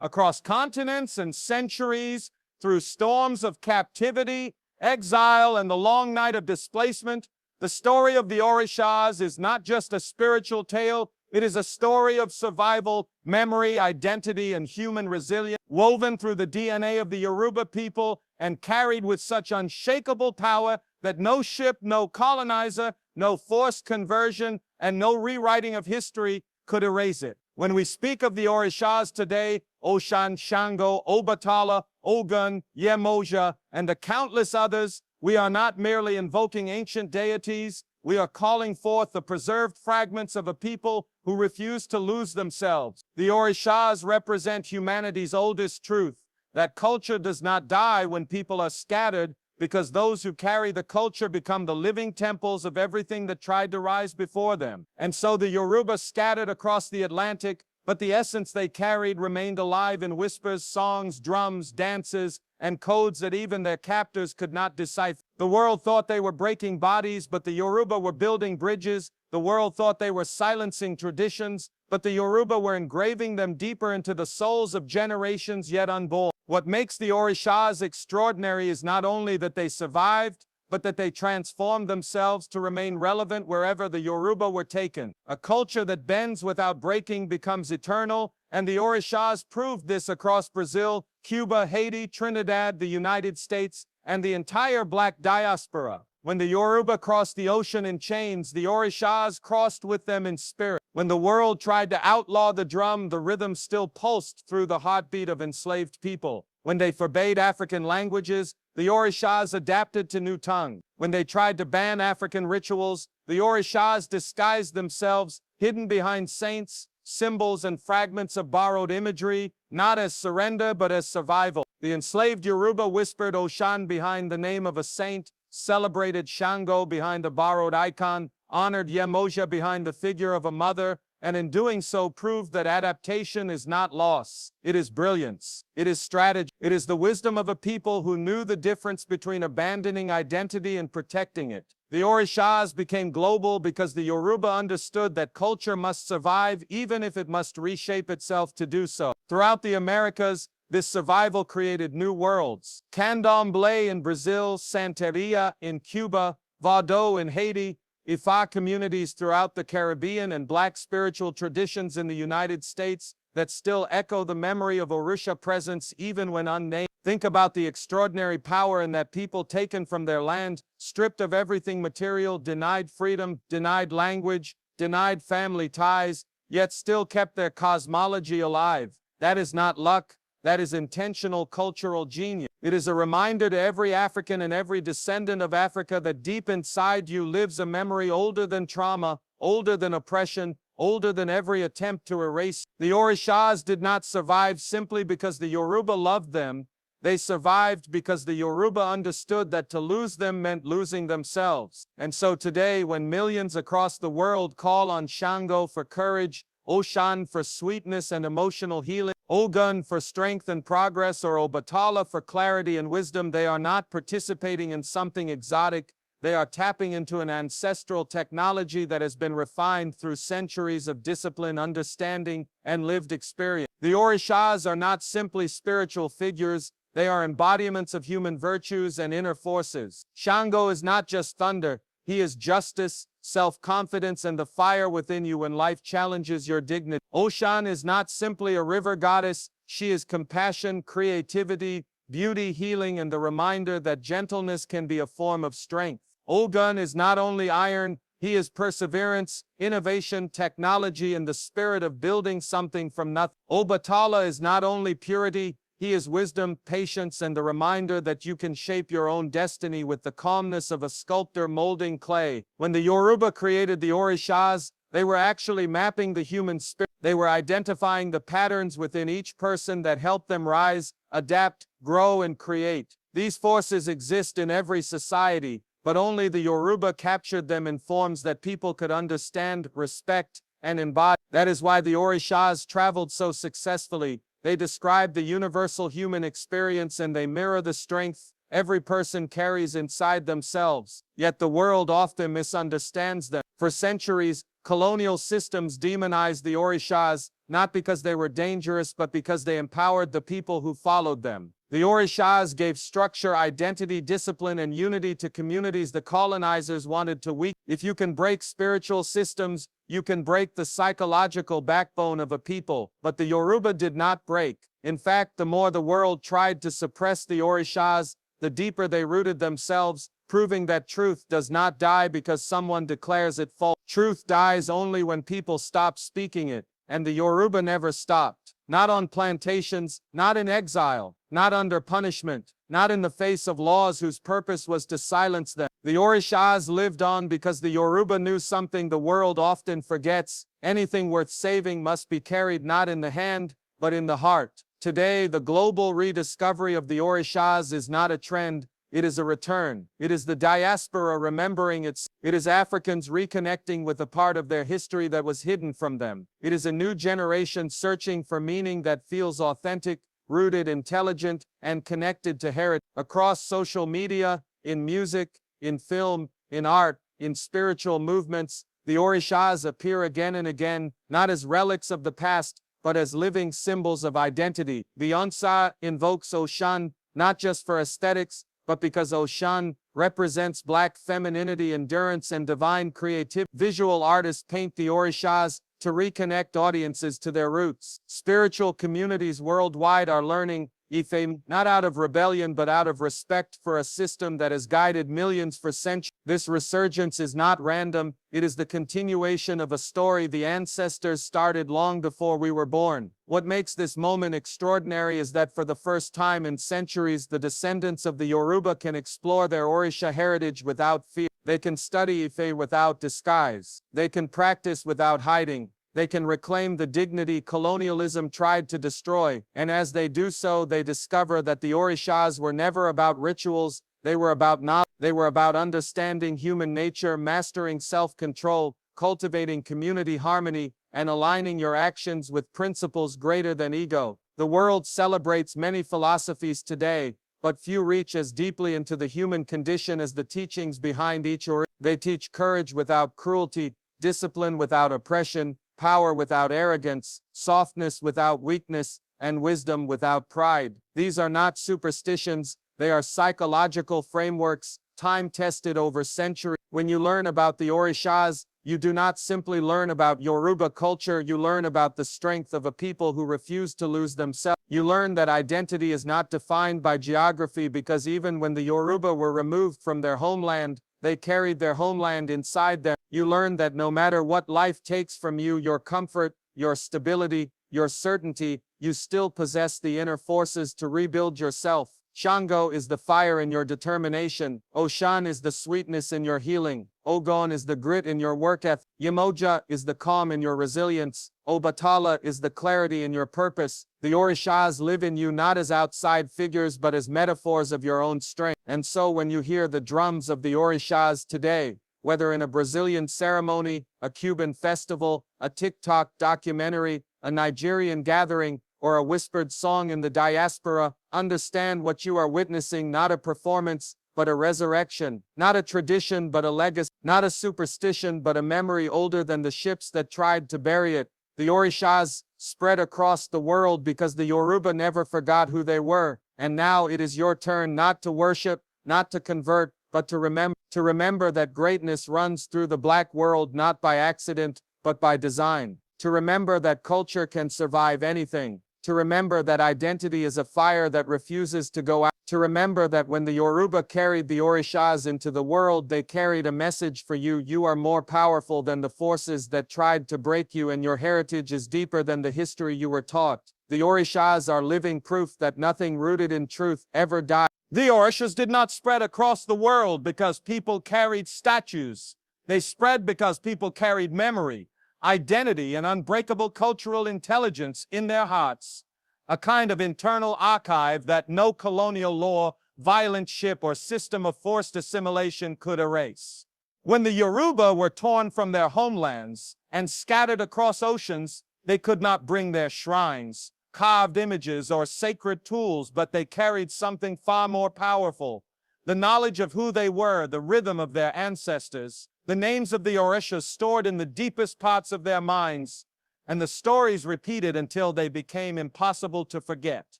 across continents and centuries, through storms of captivity, exile, and the long night of displacement. The story of the Orishas is not just a spiritual tale, it is a story of survival, memory, identity, and human resilience, woven through the DNA of the Yoruba people and carried with such unshakable power that no ship, no colonizer, no forced conversion, and no rewriting of history could erase it. When we speak of the Orishas today, Oshun, Sango, Obatala, Ogun, Yemoja, and the countless others, we are not merely invoking ancient deities, we are calling forth the preserved fragments of a people who refuse to lose themselves. The Orishas represent humanity's oldest truth, that culture does not die when people are scattered, because those who carry the culture become the living temples of everything that tried to rise before them. And so the Yoruba scattered across the Atlantic, but the essence they carried remained alive in whispers, songs, drums, dances, and codes that even their captors could not decipher. The world thought they were breaking bodies, but the Yoruba were building bridges. The world thought they were silencing traditions, but the Yoruba were engraving them deeper into the souls of generations yet unborn. What makes the Orishas extraordinary is not only that they survived, but that they transformed themselves to remain relevant wherever the Yoruba were taken. A culture that bends without breaking becomes eternal, and the Orishas proved this across Brazil, Cuba, Haiti, Trinidad, the United States, and the entire Black diaspora. When the Yoruba crossed the ocean in chains, the Orishas crossed with them in spirit. When the world tried to outlaw the drum, the rhythm still pulsed through the heartbeat of enslaved people. When they forbade African languages, the Orishas adapted to new tongues. When they tried to ban African rituals, the Orishas disguised themselves, hidden behind saints, symbols, and fragments of borrowed imagery, not as surrender but as survival. The enslaved Yoruba whispered Oshun behind the name of a saint, celebrated Sango behind a borrowed icon, honored Yemoja behind the figure of a mother, and in doing so proved that adaptation is not loss. It is brilliance. It is strategy. It is the wisdom of a people who knew the difference between abandoning identity and protecting it. The Orishas became global because the Yoruba understood that culture must survive even if it must reshape itself to do so. Throughout the Americas, this survival created new worlds. Candomblé in Brazil, Santeria in Cuba, Vodun in Haiti, Ifa communities throughout the Caribbean, and Black spiritual traditions in the United States that still echo the memory of Orisha presence even when unnamed. Think about the extraordinary power in that people taken from their land, stripped of everything material, denied freedom, denied language, denied family ties, yet still kept their cosmology alive. That is not luck. That is intentional cultural genius. It is a reminder to every African and every descendant of Africa that deep inside you lives a memory older than trauma, older than oppression, older than every attempt to erase. The Orishas did not survive simply because the Yoruba loved them. They survived because the Yoruba understood that to lose them meant losing themselves. And so today, when millions across the world call on Sango for courage, Oshun for sweetness and emotional healing, Ogun for strength and progress, or Obatala for clarity and wisdom, they are not participating in something exotic. They are tapping into an ancestral technology that has been refined through centuries of discipline, understanding, and lived experience. The Orishas are not simply spiritual figures. They are embodiments of human virtues and inner forces. Sango is not just thunder. He is justice, self-confidence, and the fire within you when life challenges your dignity. Oshun is not simply a river goddess. She is compassion, creativity, beauty, healing, and the reminder that gentleness can be a form of strength. Ogun is not only iron, he is perseverance, innovation, technology, and the spirit of building something from nothing. Obatala is not only purity, he is wisdom, patience, and the reminder that you can shape your own destiny with the calmness of a sculptor molding clay. When the Yoruba created the Orishas, they were actually mapping the human spirit. They were identifying the patterns within each person that helped them rise, adapt, grow, and create. These forces exist in every society, but only the Yoruba captured them in forms that people could understand, respect, and embody. That is why the Orishas traveled so successfully. They describe the universal human experience and they mirror the strength every person carries inside themselves. Yet the world often misunderstands them. For centuries, colonial systems demonized the Orishas. not because they were dangerous, but because they empowered the people who followed them. The Orishas gave structure, identity, discipline, and unity to communities the colonizers wanted to weaken. If you can break spiritual systems, you can break the psychological backbone of a people. But the Yoruba did not break. In fact, the more the world tried to suppress the Orishas, the deeper they rooted themselves, proving that truth does not die because someone declares it false. Truth dies only when people stop speaking it, and the Yoruba never stopped. Not on plantations, not in exile, not under punishment, not in the face of laws whose purpose was to silence them. The Orishas lived on because the Yoruba knew something the world often forgets. Anything worth saving must be carried not in the hand, but in the heart. Today, the global rediscovery of the Orishas is not a trend, it is a return. It is the diaspora remembering its. It is Africans reconnecting with a part of their history that was hidden from them. It is a new generation searching for meaning that feels authentic, rooted, intelligent, and connected to heritage. Across social media, in music, in film, in art, in spiritual movements, the Orishas appear again and again, not as relics of the past, but as living symbols of identity. Beyonce invokes Oshun, not just for aesthetics, but because Oshun represents Black femininity, endurance, and divine creativity. Visual artists paint the Orishas to reconnect audiences to their roots. Spiritual communities worldwide are learning Ife, not out of rebellion but out of respect for a system that has guided millions for centuries. This resurgence is not random, it is the continuation of a story the ancestors started long before we were born. What makes this moment extraordinary is that for the first time in centuries, the descendants of the Yoruba can explore their Orisha heritage without fear. They can study Ife without disguise. They can practice without hiding. They can reclaim the dignity colonialism tried to destroy, and as they do so, they discover that the Orishas were never about rituals, they were about knowledge, they were about understanding human nature, mastering self-control, cultivating community harmony, and aligning your actions with principles greater than ego. The world celebrates many philosophies today, but few reach as deeply into the human condition as the teachings behind each Orisha. They teach courage without cruelty, discipline without oppression, power without arrogance, softness without weakness, and wisdom without pride. These are not superstitions, they are psychological frameworks, time-tested over centuries. When you learn about the Orishas, you do not simply learn about Yoruba culture, you learn about the strength of a people who refuse to lose themselves. You learn that identity is not defined by geography because even when the Yoruba were removed from their homeland, they carried their homeland inside them. You learn that no matter what life takes from you, your comfort, your stability, your certainty, you still possess the inner forces to rebuild yourself. Sango is the fire in your determination. Oshun is the sweetness in your healing. Ogun is the grit in your work ethic. Yemoja is the calm in your resilience. Obatala is the clarity in your purpose. The Orishas live in you not as outside figures but as metaphors of your own strength. And so when you hear the drums of the Orishas today, whether in a Brazilian ceremony, a Cuban festival, a TikTok documentary, a Nigerian gathering, or a whispered song in the diaspora, understand what you are witnessing, not a performance, but a resurrection, not a tradition, but a legacy, not a superstition, but a memory older than the ships that tried to bury it. The Orishas spread across the world because the Yoruba never forgot who they were, and now it is your turn not to worship, not to convert, but to remember that greatness runs through the Black world not by accident, but by design. To remember that culture can survive anything. To remember that identity is a fire that refuses to go out. To remember that when the Yoruba carried the Orishas into the world, they carried a message for you. You are more powerful than the forces that tried to break you, and your heritage is deeper than the history you were taught. The Orishas are living proof that nothing rooted in truth ever died. The Orishas did not spread across the world because people carried statues. They spread because people carried memory, identity, and unbreakable cultural intelligence in their hearts. A kind of internal archive that no colonial law, violent ship, or system of forced assimilation could erase. When the Yoruba were torn from their homelands and scattered across oceans, they could not bring their shrines, carved images, or sacred tools, but they carried something far more powerful. The knowledge of who they were, the rhythm of their ancestors, the names of the Orishas stored in the deepest parts of their minds. and the stories repeated until they became impossible to forget.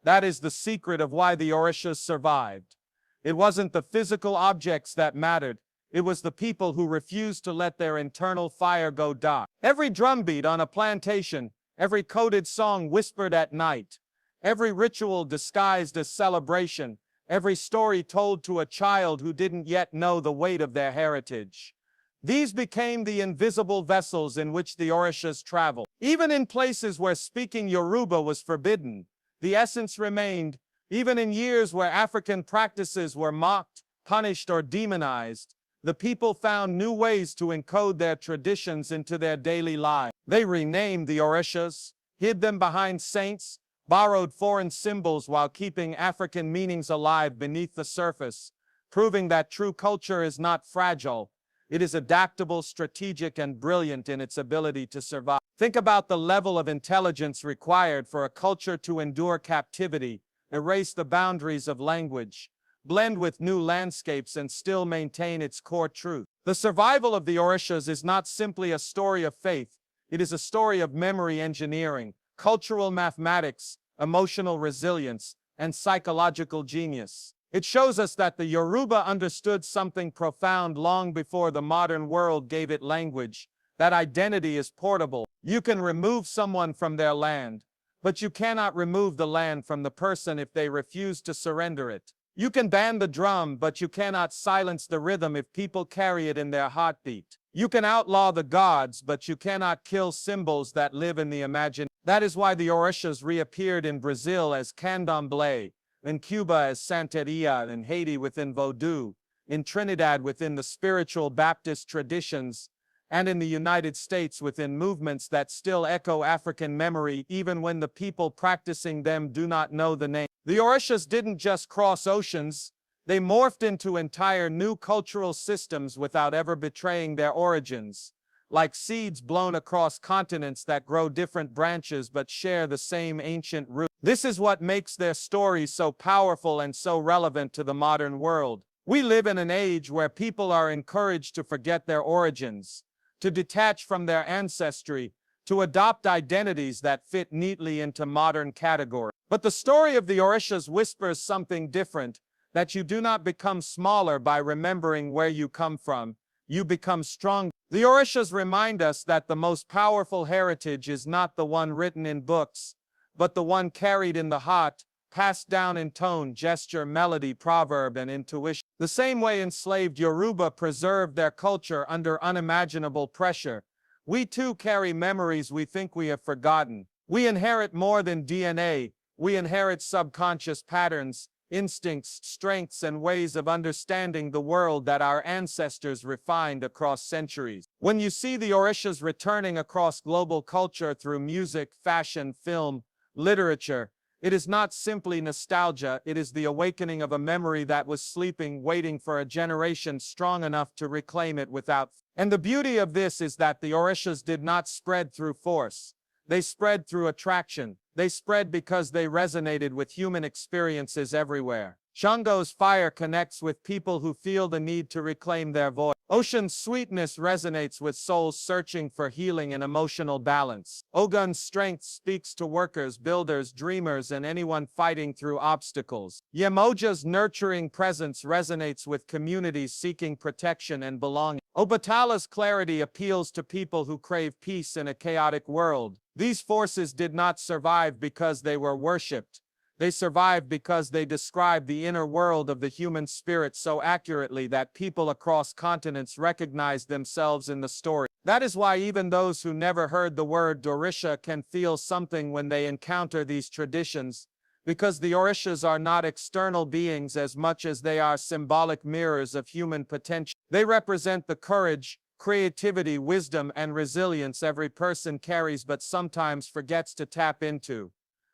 That is the secret of why the Orishas survived. It wasn't the physical objects that mattered, it was the people who refused to let their internal fire go dark. Every drumbeat on a plantation, every coded song whispered at night, every ritual disguised as celebration, every story told to a child who didn't yet know the weight of their heritage. These became the invisible vessels in which the Orishas traveled. Even in places where speaking Yoruba was forbidden, the essence remained. Even in years where African practices were mocked, punished, or demonized, the people found new ways to encode their traditions into their daily lives. They renamed the Orishas, hid them behind saints, borrowed foreign symbols while keeping African meanings alive beneath the surface, proving that true culture is not fragile. It is adaptable, strategic, and brilliant in its ability to survive. Think about the level of intelligence required for a culture to endure captivity, erase the boundaries of language, blend with new landscapes, and still maintain its core truth. The survival of the Orishas is not simply a story of faith, it is a story of memory engineering, cultural mathematics, emotional resilience, and psychological genius. It shows us that the Yoruba understood something profound long before the modern world gave it language, that identity is portable. You can remove someone from their land, but you cannot remove the land from the person if they refuse to surrender it. You can ban the drum, but you cannot silence the rhythm if people carry it in their heartbeat. You can outlaw the gods, but you cannot kill symbols that live in the imagination. That is why the Orishas reappeared in Brazil as candomblé, in Cuba as Santeria, in Haiti within Vodun, in Trinidad within the spiritual Baptist traditions, and in the United States within movements that still echo African memory even when the people practicing them do not know the name. The Orishas didn't just cross oceans, they morphed into entire new cultural systems without ever betraying their origins, like seeds blown across continents that grow different branches but share the same ancient root. This is what makes their stories so powerful and so relevant to the modern world. We live in an age where people are encouraged to forget their origins, to detach from their ancestry, to adopt identities that fit neatly into modern categories. But the story of the Orishas whispers something different, that you do not become smaller by remembering where you come from, you become stronger. The Orishas remind us that the most powerful heritage is not the one written in books, but the one carried in the heart, passed down in tone, gesture, melody, proverb, and intuition. The same way enslaved Yoruba preserved their culture under unimaginable pressure, we too carry memories we think we have forgotten. We inherit more than DNA, we inherit subconscious patterns, instincts, strengths, and ways of understanding the world that our ancestors refined across centuries. When you see the Orishas returning across global culture through music, fashion, film, literature, it is not simply nostalgia, it is the awakening of a memory that was sleeping, waiting for a generation strong enough to reclaim it without. And the beauty of this is that the Orishas did not spread through force. They spread through attraction. They spread because they resonated with human experiences everywhere. Sango's fire connects with people who feel the need to reclaim their voice. Oshun's sweetness resonates with souls searching for healing and emotional balance. Ogun's strength speaks to workers, builders, dreamers, and anyone fighting through obstacles. Yemoja's nurturing presence resonates with communities seeking protection and belonging. Obatala's clarity appeals to people who crave peace in a chaotic world. These forces did not survive because they were worshipped. They survived because they described the inner world of the human spirit so accurately that people across continents recognized themselves in the story. That is why even those who never heard the word Orisha can feel something when they encounter these traditions, because the Orishas are not external beings as much as they are symbolic mirrors of human potential. They represent the courage, creativity, wisdom, and resilience every person carries but sometimes forgets to tap into.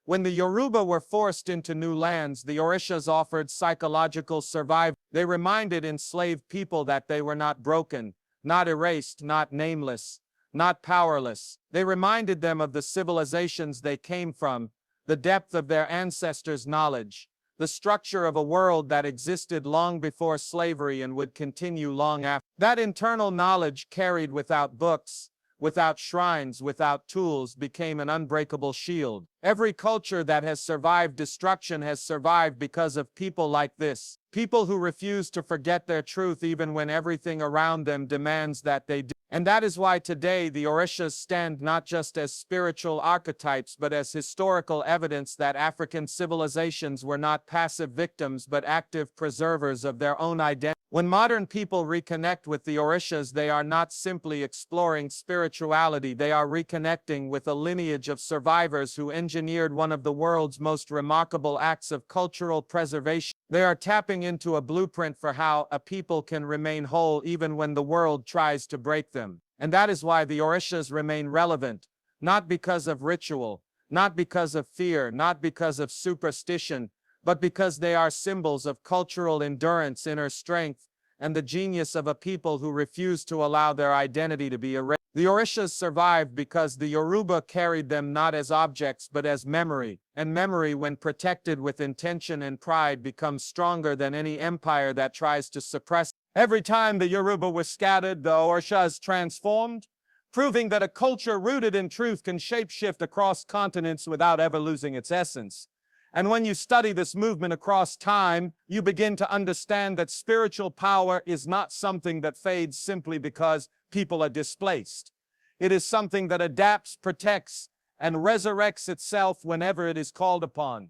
When the Yoruba were forced into new lands, the Orishas offered psychological survival. They reminded enslaved people that they were not broken, not erased, not nameless, not powerless. They reminded them of the civilizations they came from, the depth of their ancestors' knowledge, the structure of a world that existed long before slavery and would continue long after. That internal knowledge carried without books, without shrines, without tools, became an unbreakable shield. Every culture that has survived destruction has survived because of people like this. People who refuse to forget their truth even when everything around them demands that they do. And that is why today the Orishas stand not just as spiritual archetypes but as historical evidence that African civilizations were not passive victims but active preservers of their own identity. When modern people reconnect with the Orishas, they are not simply exploring spirituality, they are reconnecting with a lineage of survivors who engineered one of the world's most remarkable acts of cultural preservation. They are tapping into a blueprint for how a people can remain whole even when the world tries to break them. And that is why the Orishas remain relevant, not because of ritual, not because of fear, not because of superstition, but because they are symbols of cultural endurance, inner strength, and the genius of a people who refuse to allow their identity to be erased. The Orishas survived because the Yoruba carried them not as objects but as memory, and memory, when protected with intention and pride, becomes stronger than any empire that tries to suppress. Every time the Yoruba were scattered, the Orishas transformed, proving that a culture rooted in truth can shapeshift across continents without ever losing its essence. And when you study this movement across time, you begin to understand that spiritual power is not something that fades simply because people are displaced. It is something that adapts, protects, and resurrects itself whenever it is called upon.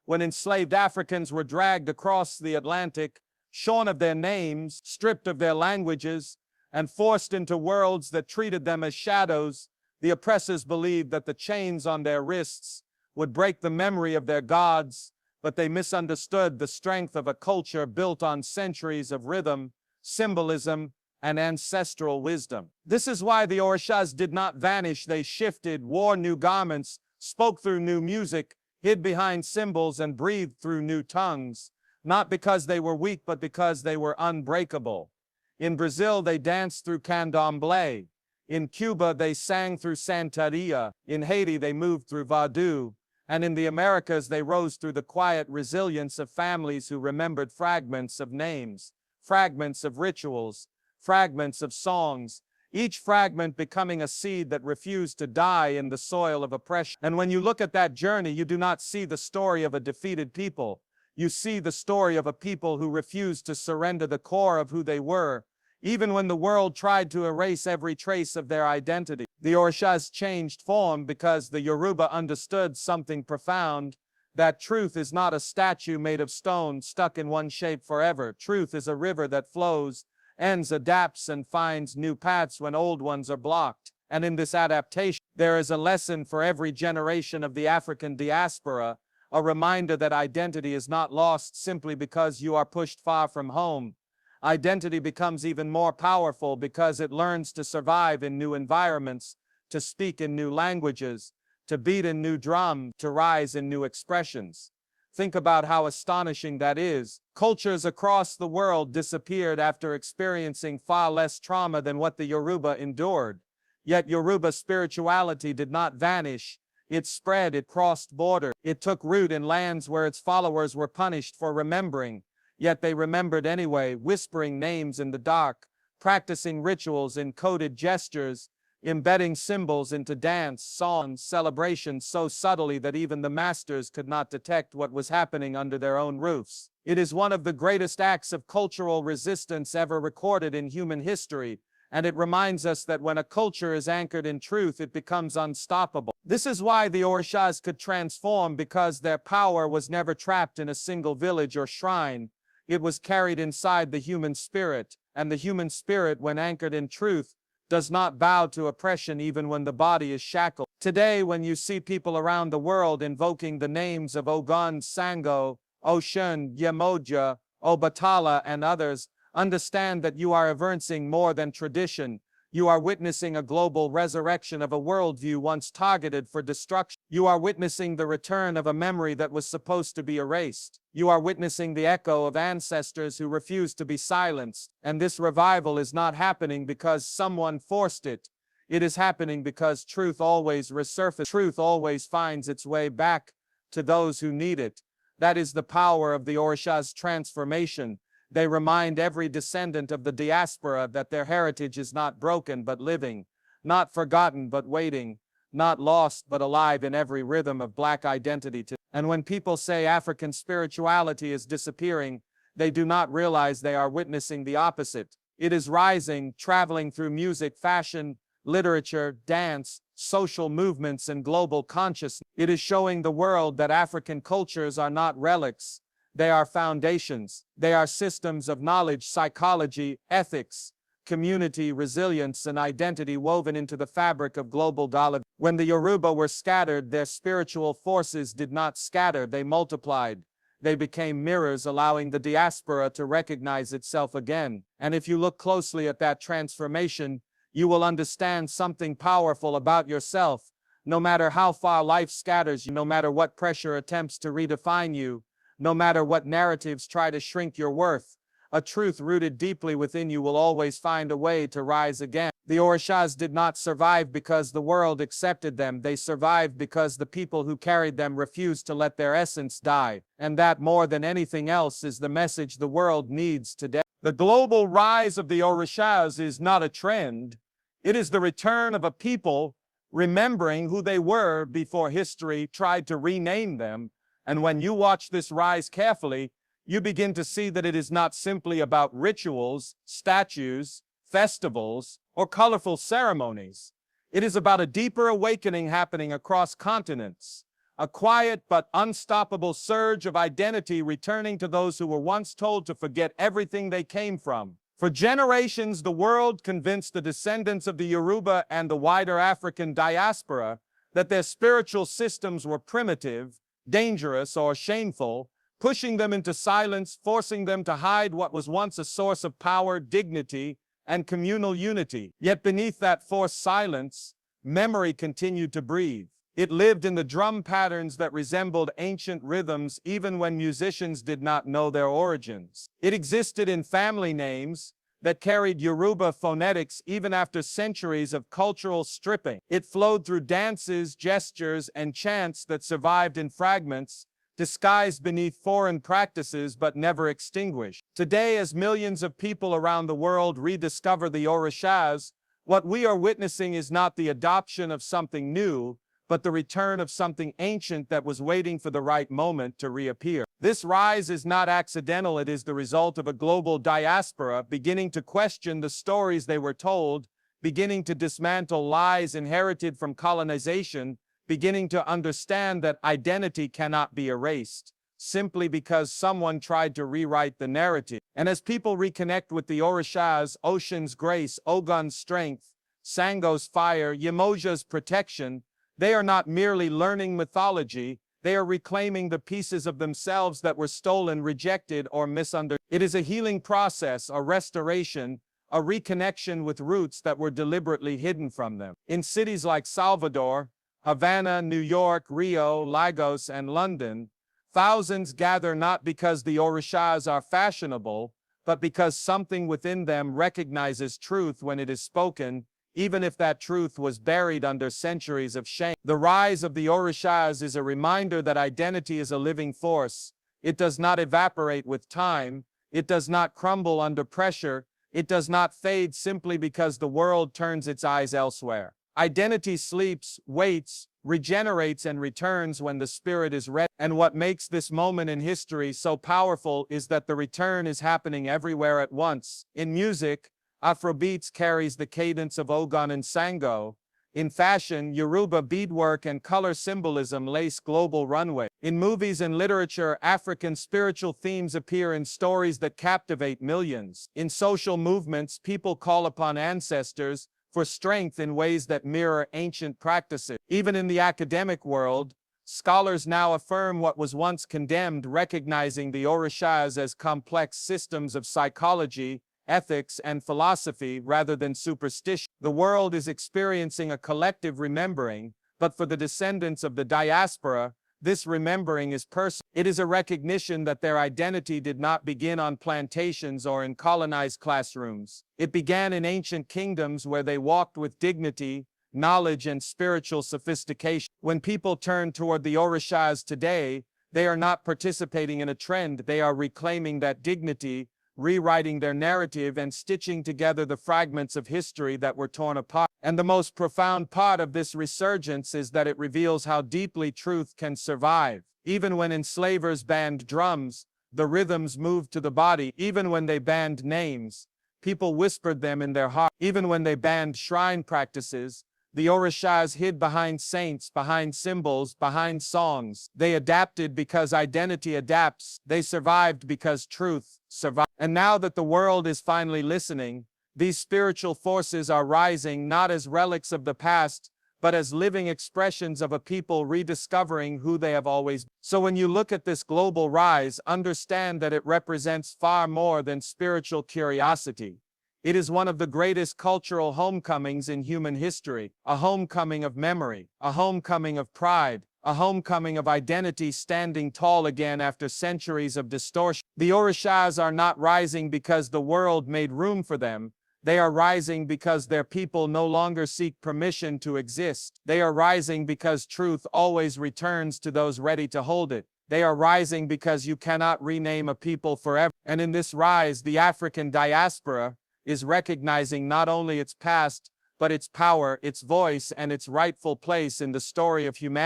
When enslaved Africans were dragged across the Atlantic, shorn of their names, stripped of their languages, and forced into worlds that treated them as shadows, the oppressors believed that the chains on their wrists would break the memory of their gods, but they misunderstood the strength of a culture built on centuries of rhythm, symbolism, and ancestral wisdom. This is why the Orishas did not vanish. They shifted, wore new garments, spoke through new music, hid behind symbols, and breathed through new tongues, not because they were weak, but because they were unbreakable. In Brazil, they danced through candomblé. In Cuba, they sang through Santeria. In Haiti, they moved through Vodun. And in the Americas, they rose through the quiet resilience of families who remembered fragments of names, fragments of rituals, fragments of songs, each fragment becoming a seed that refused to die in the soil of oppression. And when you look at that journey, you do not see the story of a defeated people. You see the story of a people who refused to surrender the core of who they were, even when the world tried to erase every trace of their identity. The Orishas changed form because the Yoruba understood something profound, that truth is not a statue made of stone stuck in one shape forever. Truth is a river that flows, ends, adapts, and finds new paths when old ones are blocked. And in this adaptation, there is a lesson for every generation of the African diaspora, a reminder that identity is not lost simply because you are pushed far from home. Identity becomes even more powerful because it learns to survive in new environments, to speak in new languages, to beat in new drums, to rise in new expressions. Think about how astonishing that is. Cultures across the world disappeared after experiencing far less trauma than what the Yoruba endured. Yet Yoruba spirituality did not vanish. It spread, it crossed borders, it took root in lands where its followers were punished for remembering. Yet they remembered anyway, whispering names in the dark, practicing rituals in coded gestures, embedding symbols into dance, songs, celebrations so subtly that even the masters could not detect what was happening under their own roofs. It is one of the greatest acts of cultural resistance ever recorded in human history, and it reminds us that when a culture is anchored in truth, it becomes unstoppable. This is why the Orishas could transform, because their power was never trapped in a single village or shrine. It was carried inside the human spirit, and the human spirit, when anchored in truth, does not bow to oppression even when the body is shackled. Today, when you see people around the world invoking the names of Ogun, Sango, Oshun, Yemoja, Obatala, and others, understand that you are advancing more than tradition. You are witnessing a global resurrection of a worldview once targeted for destruction. You are witnessing the return of a memory that was supposed to be erased. You are witnessing the echo of ancestors who refused to be silenced. And this revival is not happening because someone forced it. It is happening because truth always resurfaces. Truth always finds its way back to those who need it. That is the power of the Orishas' transformation. They remind every descendant of the diaspora that their heritage is not broken but living, not forgotten but waiting, not lost but alive in every rhythm of Black identity. And when people say African spirituality is disappearing, they do not realize they are witnessing the opposite. It is rising, traveling through music, fashion, literature, dance, social movements, and global consciousness. It is showing the world that African cultures are not relics. They are foundations. They are systems of knowledge, psychology, ethics, community, resilience, and identity woven into the fabric of global knowledge. When the Yoruba were scattered, their spiritual forces did not scatter, they multiplied. They became mirrors, allowing the diaspora to recognize itself again. And if you look closely at that transformation, you will understand something powerful about yourself. No matter how far life scatters you, no matter what pressure attempts to redefine you, no matter what narratives try to shrink your worth, a truth rooted deeply within you will always find a way to rise again. The Orishas did not survive because the world accepted them. They survived because the people who carried them refused to let their essence die. And that, more than anything else, is the message the world needs today. The global rise of the Orishas is not a trend. It is the return of a people remembering who they were before history tried to rename them. And when you watch this rise carefully, you begin to see that it is not simply about rituals, statues, festivals, or colorful ceremonies. It is about a deeper awakening happening across continents, a quiet but unstoppable surge of identity returning to those who were once told to forget everything they came from. For generations, the world convinced the descendants of the Yoruba and the wider African diaspora that their spiritual systems were primitive, dangerous, or shameful, pushing them into silence, forcing them to hide what was once a source of power, dignity, and communal unity. Yet beneath that forced silence, memory continued to breathe. It lived in the drum patterns that resembled ancient rhythms even when musicians did not know their origins. It existed in family names that carried Yoruba phonetics even after centuries of cultural stripping. It flowed through dances, gestures, and chants that survived in fragments, disguised beneath foreign practices but never extinguished. Today, as millions of people around the world rediscover the Orishas, what we are witnessing is not the adoption of something new, but the return of something ancient that was waiting for the right moment to reappear. This rise is not accidental. It is the result of a global diaspora beginning to question the stories they were told, beginning to dismantle lies inherited from colonization, beginning to understand that identity cannot be erased simply because someone tried to rewrite the narrative. And as people reconnect with the Orishas, Oshun's grace, Ogun's strength, Sango's fire, Yemoja's protection, they are not merely learning mythology, they are reclaiming the pieces of themselves that were stolen, rejected, or misunderstood. It is a healing process, a restoration, a reconnection with roots that were deliberately hidden from them. In cities like Salvador, Havana, New York, Rio, Lagos, and London, thousands gather not because the Orishas are fashionable, but because something within them recognizes truth when it is spoken, even if that truth was buried under centuries of shame. The rise of the Orishas is a reminder that identity is a living force. It does not evaporate with time. It does not crumble under pressure. It does not fade simply because the world turns its eyes elsewhere. Identity sleeps, waits, regenerates, and returns when the spirit is ready. And what makes this moment in history so powerful is that the return is happening everywhere at once. In music, Afrobeats carries the cadence of Ogun and Sango. In fashion, Yoruba beadwork and color symbolism lace global runway. In movies and literature, African spiritual themes appear in stories that captivate millions. In social movements, people call upon ancestors for strength in ways that mirror ancient practices. Even in the academic world, scholars now affirm what was once condemned, recognizing the Orishas as complex systems of psychology, ethics, and philosophy rather than superstition. The world is experiencing a collective remembering, but for the descendants of the diaspora, this remembering is personal. It is a recognition that their identity did not begin on plantations or in colonized classrooms. It began in ancient kingdoms where they walked with dignity, knowledge, and spiritual sophistication. When people turn toward the Orishas today, they are not participating in a trend. They are reclaiming that dignity, rewriting their narrative and stitching together the fragments of history that were torn apart. And the most profound part of this resurgence is that it reveals how deeply truth can survive. Even when enslavers banned drums, the rhythms moved to the body. Even when they banned names, people whispered them in their heart. Even when they banned shrine practices, the Orishas hid behind saints, behind symbols, behind songs. They adapted because identity adapts. They survived because truth survived. And now that the world is finally listening, these spiritual forces are rising not as relics of the past, but as living expressions of a people rediscovering who they have always been. So when you look at this global rise, understand that it represents far more than spiritual curiosity. It is one of the greatest cultural homecomings in human history, a homecoming of memory, a homecoming of pride, a homecoming of identity standing tall again after centuries of distortion. The Orishas are not rising because the world made room for them. They are rising because their people no longer seek permission to exist. They are rising because truth always returns to those ready to hold it. They are rising because you cannot rename a people forever. And in this rise, the African diaspora is recognizing not only its past, but its power, its voice, and its rightful place in the story of humanity.